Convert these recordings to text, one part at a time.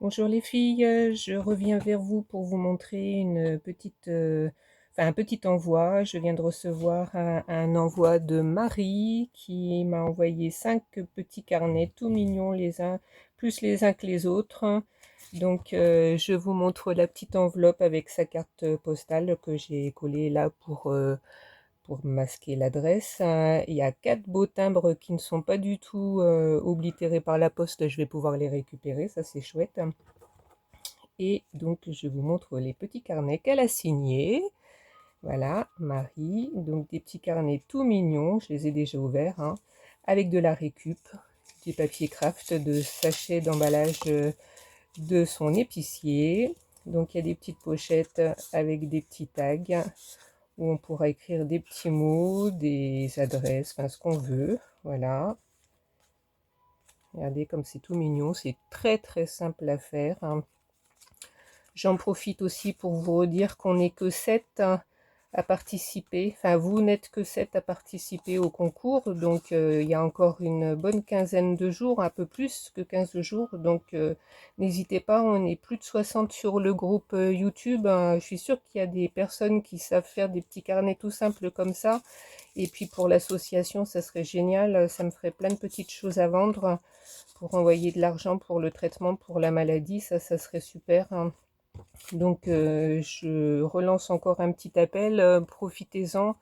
Bonjour les filles, je reviens vers vous pour vous montrer un petit envoi. Je viens de recevoir un envoi de Marie qui m'a envoyé 5 petits carnets tout mignons les uns, plus les uns que les autres. Donc je vous montre la petite enveloppe avec sa carte postale que j'ai collée là pour masquer l'adresse. Il y a 4 beaux timbres qui ne sont pas du tout oblitérés par la poste. Je vais pouvoir les récupérer, ça c'est chouette. Et donc, je vous montre les petits carnets qu'elle a signés. Voilà, Marie. Donc, des petits carnets tout mignons. Je les ai déjà ouverts, hein, avec de la récup, du papier craft, de sachets d'emballage de son épicier. Donc, il y a des petites pochettes avec des petits tags où on pourra écrire des petits mots, des adresses, enfin ce qu'on veut. Voilà. Regardez comme c'est tout mignon. C'est très très simple à faire, hein. J'en profite aussi pour vous redire qu'on n'est que 7 à participer. Enfin, vous n'êtes que 7 à participer au concours. Donc, il y a encore une bonne quinzaine de jours, un peu plus que 15 jours. Donc, n'hésitez pas, on est plus de 60 sur le groupe YouTube, hein. Je suis sûre qu'il y a des personnes qui savent faire des petits carnets tout simples comme ça. Et puis, pour l'association, ça serait génial. Ça me ferait plein de petites choses à vendre pour envoyer de l'argent pour le traitement, pour la maladie. Ça serait super, hein. Donc, je relance encore un petit appel, profitez-en.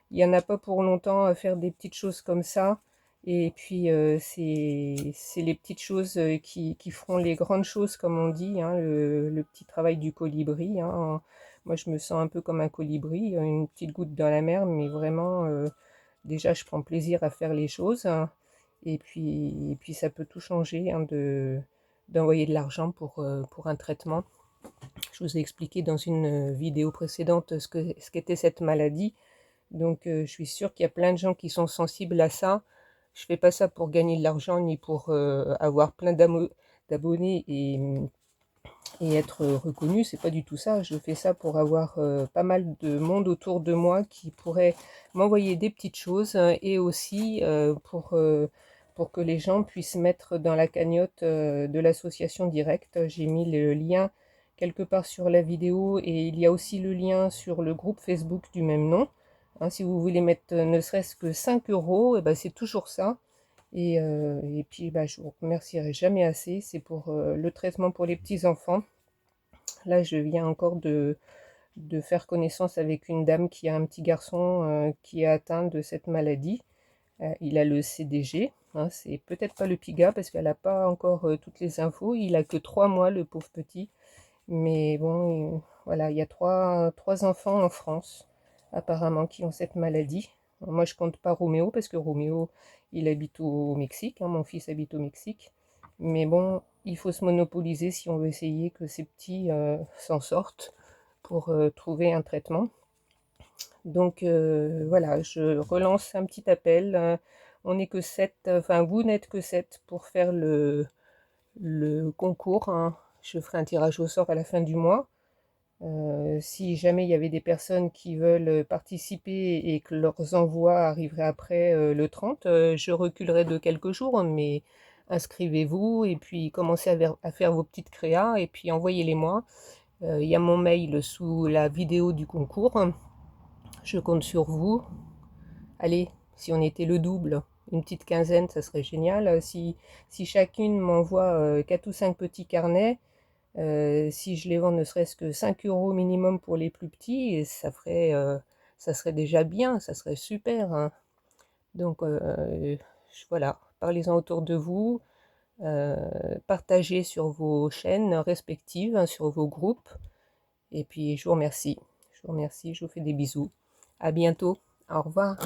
Il n'y en a pas pour longtemps à faire des petites choses comme ça. Et puis, c'est les petites choses qui feront les grandes choses, comme on dit, hein, le petit travail du colibri, hein. Moi, je me sens un peu comme un colibri, une petite goutte dans la mer, mais vraiment, déjà, je prends plaisir à faire les choses, hein. Et puis ça peut tout changer, hein, d'envoyer de l'argent pour un traitement. Je vous ai expliqué dans une vidéo précédente ce qu'était cette maladie. Donc je suis sûre qu'il y a plein de gens qui sont sensibles à ça. Je fais pas ça pour gagner de l'argent ni pour avoir plein d'abonnés et être reconnu. C'est pas du tout ça. Je fais ça pour avoir pas mal de monde autour de moi qui pourrait m'envoyer des petites choses, et aussi pour que les gens puissent mettre dans la cagnotte de l'association directe. J'ai mis le lien quelque part sur la vidéo et il y a aussi le lien sur le groupe Facebook du même nom. Hein, si vous voulez mettre ne serait-ce que 5 euros, et ben c'est toujours ça. Et puis bah, je vous remercierai jamais assez. C'est pour le traitement pour les petits-enfants. Là, je viens encore de faire connaissance avec une dame qui a un petit garçon qui est atteint de cette maladie. Il a le CDG, hein, c'est peut-être pas le PIGA parce qu'elle n'a pas encore toutes les infos. Il a que 3 mois, le pauvre petit. Mais bon, voilà, il y a trois enfants en France, apparemment, qui ont cette maladie. Moi, je compte pas Roméo, parce que Roméo, il habite au Mexique, hein, mon fils habite au Mexique. Mais bon, il faut se monopoliser si on veut essayer que ces petits s'en sortent pour trouver un traitement. Donc voilà, je relance un petit appel. On n'est que 7, enfin vous n'êtes que 7 pour faire le concours, hein. Je ferai un tirage au sort à la fin du mois. Si jamais il y avait des personnes qui veulent participer et que leurs envois arriveraient après le 30, je reculerai de quelques jours, mais inscrivez-vous et puis commencez à faire vos petites créas et puis envoyez-les-moi. Il y a mon mail sous la vidéo du concours. Je compte sur vous. Allez, si on était le double, une petite quinzaine, ça serait génial. Si chacune m'envoie 4 ou 5 petits carnets, si je les vends ne serait-ce que 5 euros minimum pour les plus petits, ça serait déjà bien, ça serait super, hein. Donc voilà, parlez-en autour de vous, euh, partagez sur vos chaînes respectives, hein, sur vos groupes. Et puis je vous remercie. Je vous remercie, je vous fais des bisous. À bientôt. Au revoir.